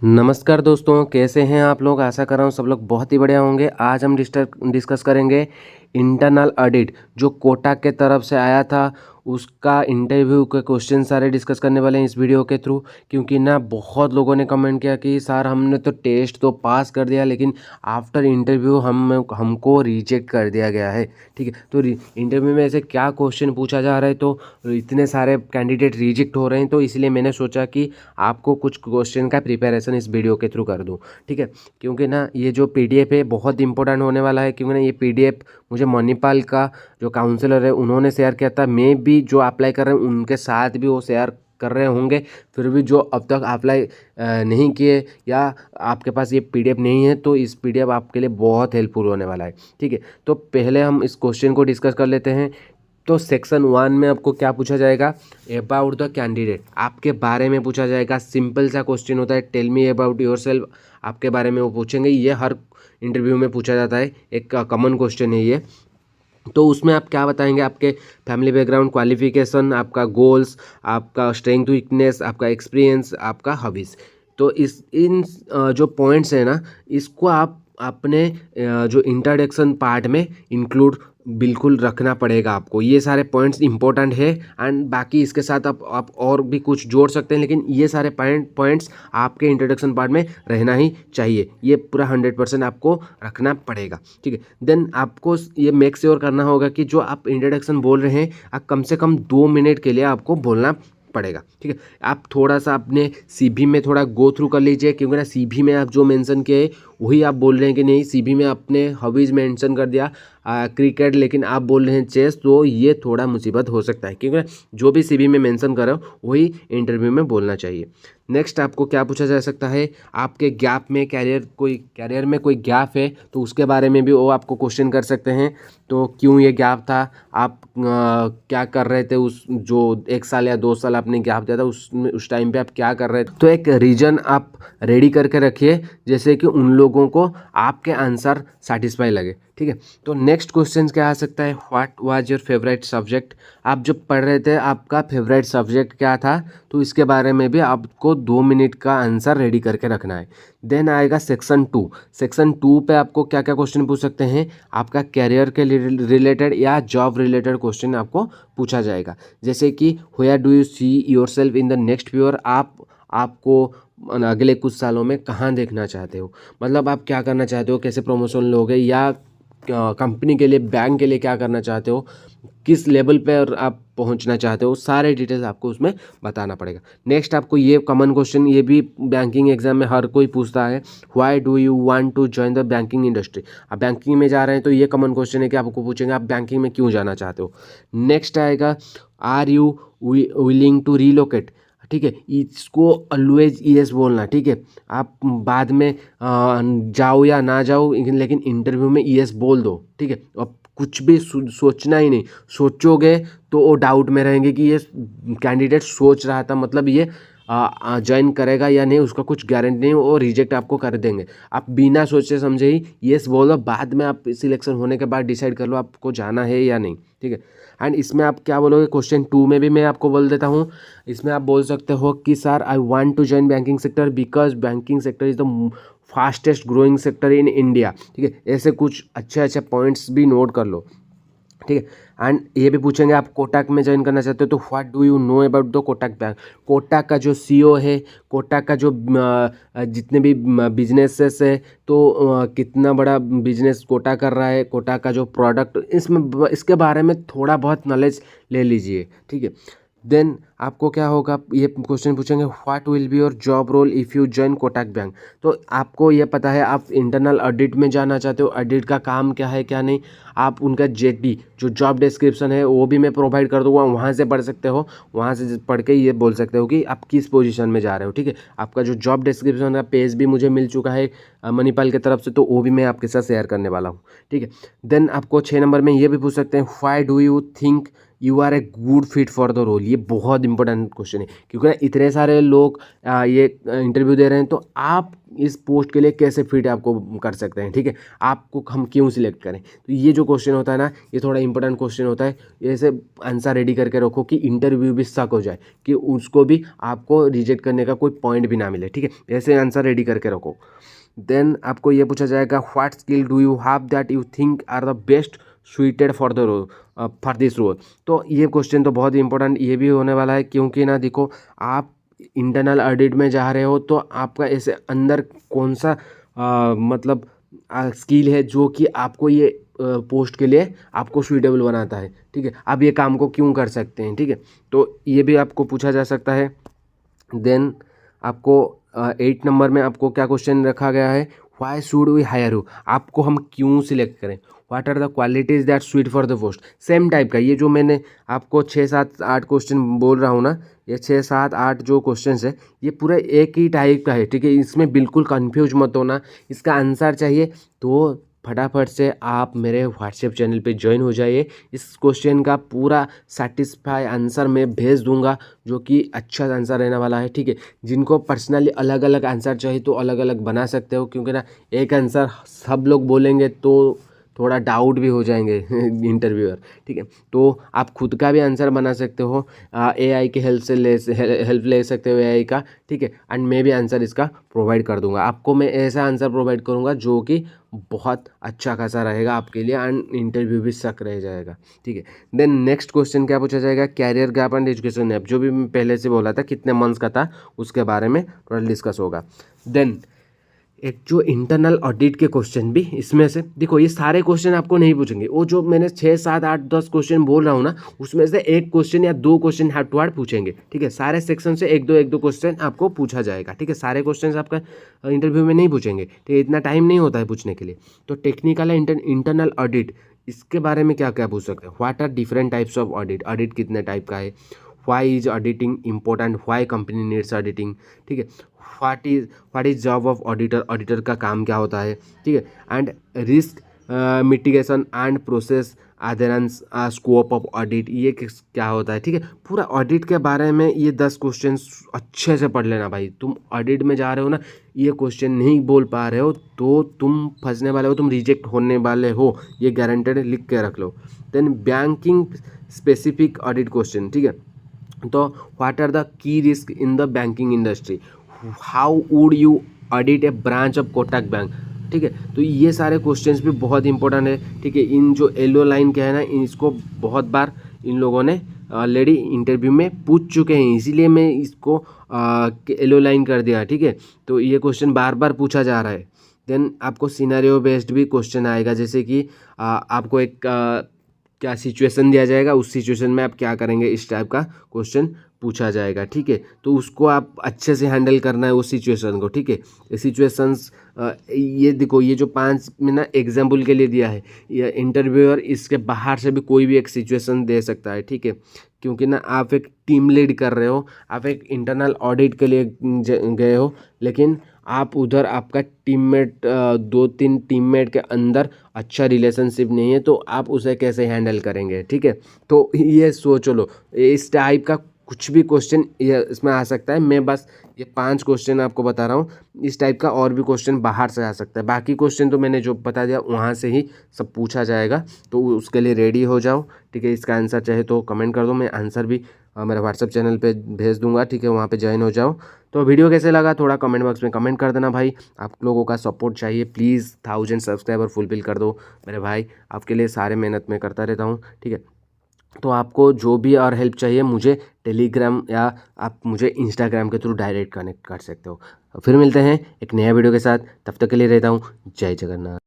नमस्कार दोस्तों, कैसे हैं आप लोग। आशा कर रहा हूँ सब लोग बहुत ही बढ़िया होंगे। आज हम डिस्कस करेंगे इंटरनल ऑडिट जो कोटा के तरफ से आया था, उसका इंटरव्यू के क्वेश्चन सारे डिस्कस करने वाले हैं इस वीडियो के थ्रू। क्योंकि ना बहुत लोगों ने कमेंट किया कि सर हमने तो टेस्ट तो पास कर दिया लेकिन आफ्टर इंटरव्यू हमको रिजेक्ट कर दिया गया है। ठीक है, तो इंटरव्यू में ऐसे क्या क्वेश्चन पूछा जा रहा है, तो इतने सारे कैंडिडेट रिजेक्ट हो रहे हैं, तो इसलिए मैंने सोचा कि आपको कुछ क्वेश्चन का प्रिपरेशन इस वीडियो के थ्रू कर दूं। ठीक है, क्योंकि ना ये जो पीडीएफ है बहुत इंपॉर्टेंट होने वाला है। क्योंकि ना ये पीडीएफ मुझे मणिपाल का जो काउंसलर है उन्होंने शेयर किया था। मैं भी जो अप्लाई कर रहे हैं उनके साथ भी वो शेयर कर रहे होंगे। फिर भी जो अब तक अप्लाई नहीं किए या आपके पास ये पीडीएफ नहीं है, तो इस पीडीएफ आपके लिए बहुत हेल्पफुल होने वाला है। ठीक है, तो पहले हम इस क्वेश्चन को डिस्कस कर लेते हैं। तो सेक्शन 1 में आपको क्या पूछा जाएगा, अबाउट द कैंडिडेट, आपके बारे में पूछा जाएगा। सिंपल सा क्वेश्चन होता है, टेल मी अबाउट योरसेल्फ, आपके बारे में वो पूछेंगे। ये हर इंटरव्यू में पूछा जाता है, एक कॉमन क्वेश्चन है ये। तो उसमें आप क्या बताएंगे, आपके फैमिली बैकग्राउंड, क्वालिफिकेशन, आपका गोल्स, आपका स्ट्रेंथ वीकनेस, आपका एक्सपीरियंस, आपका हॉबीज़। तो इन जो पॉइंट्स हैं ना, इसको आप अपने जो इंट्रोडक्शन पार्ट में इंक्लूड बिल्कुल रखना पड़ेगा आपको। ये सारे पॉइंट्स इंपॉर्टेंट है एंड बाकी इसके साथ आप और भी कुछ जोड़ सकते हैं, लेकिन ये सारे पॉइंट्स आपके इंट्रोडक्शन पार्ट में रहना ही चाहिए। ये पूरा 100% आपको रखना पड़ेगा। ठीक है, देन आपको ये मेक श्योर करना होगा कि जो आप इंट्रोडक्शन बोल रहे हैं, आप कम से कम 2 मिनट के लिए आपको बोलना पड़ेगा। ठीक है, आप थोड़ा सा अपने सीवी में थोड़ा गो थ्रू कर लीजिए। क्योंकि ना सीवी में आप जो मेंशन किए वही आप बोल रहे हैं कि नहीं, सीवी में आपने हॉबीज़ मेंशन कर दिया क्रिकेट, लेकिन आप बोल रहे हैं चेस, तो ये थोड़ा मुसीबत हो सकता है। क्योंकि जो भी सीवी में मेंशन करो वही इंटरव्यू में बोलना चाहिए। नेक्स्ट आपको क्या पूछा जा सकता है, आपके गैप में कैरियर में कोई गैप है तो उसके बारे में भी वो आपको क्वेश्चन कर सकते हैं। तो क्यों ये गैप था, आप क्या कर रहे थे, उस जो 1 साल या 2 साल आपने गैप दिया था उस टाइम पे आप क्या कर रहे थे। तो एक रीजन आप रेडी करके रखिए, जैसे कि उन लोगों को आपके आंसर सेटिस्फाई लगे। ठीक है, तो नेक्स्ट क्वेश्चन क्या आ सकता है, what was your favourite subject. आप जब पढ़ रहे थे आपका फेवरेट सब्जेक्ट क्या था, तो इसके बारे में भी आपको 2 मिनट का आंसर रेडी करके रखना है। देन आएगा सेक्शन 2। सेक्शन 2 पे आपको क्या क्या क्वेश्चन पूछ सकते हैं, आपका कैरियर के रिलेटेड या जॉब रिलेटेड क्वेश्चन आपको पूछा जाएगा। जैसे कि where do you see yourself in the next year, आपको अगले कुछ सालों में कहाँ देखना चाहते हो, मतलब आप क्या करना चाहते हो, कैसे प्रमोशन लोगे, या कंपनी के लिए, बैंक के लिए क्या करना चाहते हो, किस लेवल पर आप पहुंचना चाहते हो, सारे डिटेल्स आपको उसमें बताना पड़ेगा। नेक्स्ट आपको ये कॉमन क्वेश्चन, ये भी बैंकिंग एग्जाम में हर कोई पूछता है, why do you want to join the banking industry. आप बैंकिंग में जा रहे हैं तो ये कॉमन क्वेश्चन है कि आपको पूछेंगे आप बैंकिंग में क्यों जाना चाहते हो। नेक्स्ट आएगा, are you willing to relocate. ठीक है, इसको ऑलवेज यस बोलना। ठीक है, आप बाद में जाओ या ना जाओ, लेकिन इंटरव्यू में यस बोल दो। ठीक है, अब कुछ भी सोचना ही नहीं, सोचोगे तो वो डाउट में रहेंगे कि ये कैंडिडेट सोच रहा था, मतलब ये ज्वाइन करेगा या नहीं, उसका कुछ गारंटी नहीं, वो रिजेक्ट आपको कर देंगे। आप बिना सोचे समझे ही येस बोलो, बाद में आप सिलेक्शन होने के बाद डिसाइड कर लो आपको जाना है या नहीं। ठीक है, एंड इसमें आप क्या बोलोगे, क्वेश्चन 2 में भी मैं आपको बोल देता हूँ। इसमें आप बोल सकते हो कि sir I want to join banking sector because banking sector is the fastest growing sector in India. ठीक है, ऐसे कुछ अच्छे अच्छे पॉइंट्स भी नोट कर लो। ठीक है, एंड ये भी पूछेंगे आप कोटक में ज्वाइन करना चाहते हो तो what do you know about the Kotak bank. Kotak का जो सीईओ है, कोटक का जो जितने भी बिजनेसेस है, तो कितना बड़ा बिजनेस कोटक कर रहा है, कोटक का जो प्रोडक्ट, इसके बारे में थोड़ा बहुत नॉलेज ले लीजिए। ठीक है, देन आपको क्या होगा, ये क्वेश्चन पूछेंगे what will be your job role if you join Kotak Bank. तो आपको ये पता है आप इंटरनल ऑडिट में जाना चाहते हो, ऑडिट का काम क्या है क्या नहीं, आप उनका जेडी जो जॉब डिस्क्रिप्शन है वो भी मैं प्रोवाइड कर दूंगा, वहाँ से पढ़ सकते हो। वहाँ से पढ़ के ये बोल सकते हो कि आप किस पोजीशन में जा रहे हो। ठीक है, आपका जो जॉब डिस्क्रिप्शन का पेज भी मुझे मिल चुका है मणिपाल की तरफ से, तो वो भी मैं आपके साथ शेयर करने वाला हूँ। ठीक है, देन आपको 6 नंबर में ये भी पूछ सकते हैं why do you think you are a good fit for the role. ये बहुत इंपॉर्टेंट क्वेश्चन है, क्योंकि ना इतने सारे लोग ये इंटरव्यू दे रहे हैं, तो आप इस पोस्ट के लिए कैसे फिट आपको कर सकते हैं, ठीक है, आपको हम क्यों सिलेक्ट करें। तो ये जो क्वेश्चन होता है ना, ये थोड़ा इंपॉर्टेंट क्वेश्चन होता है। ऐसे आंसर रेडी करके रखो कि इंटरव्यू भी शक हो जाए, कि उसको भी आपको रिजेक्ट करने का कोई पॉइंट भी ना मिले, ठीक है, ऐसे आंसर रेडी करके रखो। देन आपको ये पूछा जाएगा, what skill do you have that you think are the best suited for the role, for this role. तो ये क्वेश्चन तो बहुत ही इंपॉर्टेंट ये भी होने वाला है, क्योंकि ना देखो, आप इंटरनल ऑडिट में जा रहे हो, तो आपका ऐसे अंदर कौन सा मतलब स्किल है जो कि आपको ये पोस्ट के लिए आपको सुइटेबल बनाता है, ठीक है, आप ये काम को क्यों कर सकते हैं, ठीक है, तो ये भी आपको पूछा जा सकता है। देन आपको 8 नंबर में आपको क्या क्वेश्चन रखा गया है, why should we hire you, आपको हम क्यों सिलेक्ट करें, what are the qualities that suit for the post. Same type का ये जो मैंने आपको 6 7 8 क्वेश्चन बोल रहा हूँ ना, ये 6 7 8 जो क्वेश्चन है, ये पूरा एक ही टाइप का है, ठीक है, इसमें बिल्कुल कंफ्यूज मत होना। इसका आंसर चाहिए तो फटाफट से आप मेरे व्हाट्सएप चैनल पे ज्वाइन हो जाइए। इस क्वेश्चन का पूरा सेटिस्फाई आंसर मैं भेज दूंगा, जो कि अच्छा आंसर रहने वाला है, ठीक है। जिनको पर्सनली अलग अलग आंसर चाहिए तो अलग अलग बना सकते हो, क्योंकि ना एक आंसर सब लोग बोलेंगे तो थोड़ा डाउट भी हो जाएंगे इंटरव्यूअर, ठीक है। तो आप खुद का भी आंसर बना सकते हो, एआई के हेल्प से हेल्प ले सकते हो एआई का, ठीक है, एंड मैं भी आंसर इसका प्रोवाइड कर दूंगा आपको। मैं ऐसा आंसर प्रोवाइड करूंगा जो कि बहुत अच्छा खासा रहेगा आपके लिए, एंड इंटरव्यू भी सक रह जाएगा, ठीक है। देन नेक्स्ट क्वेश्चन क्या पूछा जाएगा, career gap and education gap, जो भी मैं पहले से बोला था कितने मंथ्स का था, उसके बारे में थोड़ा डिस्कस होगा। देन एक जो इंटरनल ऑडिट के क्वेश्चन भी इसमें से, देखो ये सारे क्वेश्चन आपको नहीं पूछेंगे, वो जो मैंने 6 7 8 10 क्वेश्चन बोल रहा हूँ ना, उसमें से एक क्वेश्चन या 2 क्वेश्चन हार्ड टू हार्ड पूछेंगे, ठीक है। सारे सेक्शन से एक दो क्वेश्चन आपको पूछा जाएगा, ठीक है। सारे क्वेश्चन आपका इंटरव्यू में नहीं पूछेंगे, ठीक है, इतना टाइम नहीं होता है पूछने के लिए। तो टेक्निकल इंटरनल ऑडिट, इसके बारे में क्या क्या पूछ सकते हैं, what are different types of audit, audit कितने टाइप का है, why is auditing important, why company needs auditing, ठीक है, what is job of auditor, auditor का काम क्या होता है, ठीक है, and risk mitigation and process adherence scope of audit, ये क्या होता है, ठीक है। पूरा ऑडिट के बारे में ये 10 क्वेश्चन अच्छे से पढ़ लेना भाई। तुम ऑडिट में जा रहे हो ना, ये क्वेश्चन नहीं बोल पा रहे हो तो तुम फंसने वाले हो, तुम रिजेक्ट होने वाले हो, ये गारंटेड, लिख के रख लो। Then banking specific audit question, ठीक है, तो what are the key risk in the banking industry, how would you audit a branch of Kotak bank, ठीक है। तो ये सारे क्वेश्चंस भी बहुत इंपॉर्टेंट है, ठीक है। इन जो येलो लाइन क्या है ना, इसको बहुत बार इन लोगों ने ऑलरेडी इंटरव्यू में पूछ चुके हैं, इसीलिए मैं इसको येलो लाइन कर दिया, ठीक है। तो ये क्वेश्चन बार बार पूछा जा रहा है। देन आपको सिनेरियो बेस्ड भी क्वेश्चन आएगा, जैसे कि आपको एक क्या सिचुएशन दिया जाएगा, उस सिचुएशन में आप क्या करेंगे, इस टाइप का क्वेश्चन पूछा जाएगा, ठीक है। तो उसको आप अच्छे से हैंडल करना है उस सिचुएशन को, ठीक है। सिचुएशंस ये देखो, ये जो 5 में ना एग्जाम्पल के लिए दिया है, ये इंटरव्यूअर इसके बाहर से भी कोई भी एक सिचुएशन दे सकता है, ठीक है, क्योंकि ना आप एक टीम लीड कर रहे हो, आप एक इंटरनल ऑडिट के लिए गए हो, लेकिन आप उधर आपका टीममेट 2-3 टीममेट के अंदर अच्छा रिलेशनशिप नहीं है, तो आप उसे कैसे हैंडल करेंगे, ठीक है। तो ये सोच लो, इस टाइप का कुछ भी क्वेश्चन ये इसमें आ सकता है। मैं बस ये 5 क्वेश्चन आपको बता रहा हूँ, इस टाइप का और भी क्वेश्चन बाहर से आ सकता है। बाकी क्वेश्चन तो मैंने जो बता दिया वहाँ से ही सब पूछा जाएगा, तो उसके लिए रेडी हो जाओ, ठीक है। इसका आंसर चाहे तो कमेंट कर दो, मैं आंसर भी मेरे व्हाट्सअप चैनल पे भेज दूंगा, ठीक है, वहाँ पे ज्वाइन हो जाओ। तो वीडियो कैसे लगा थोड़ा कमेंट बॉक्स में कमेंट कर देना भाई, आप लोगों का सपोर्ट चाहिए, प्लीज़ 1000 सब्सक्राइबर फुलफिल कर दो मेरे भाई, आपके लिए सारे मेहनत मैं करता रहता हूँ, ठीक है। तो आपको जो भी और हेल्प चाहिए मुझे टेलीग्राम या आप मुझे इंस्टाग्राम के थ्रू डायरेक्ट कनेक्ट कर सकते हो। फिर मिलते हैं एक नया वीडियो के साथ, तब तक के लिए रहता हूँ, जय जगन्नाथ।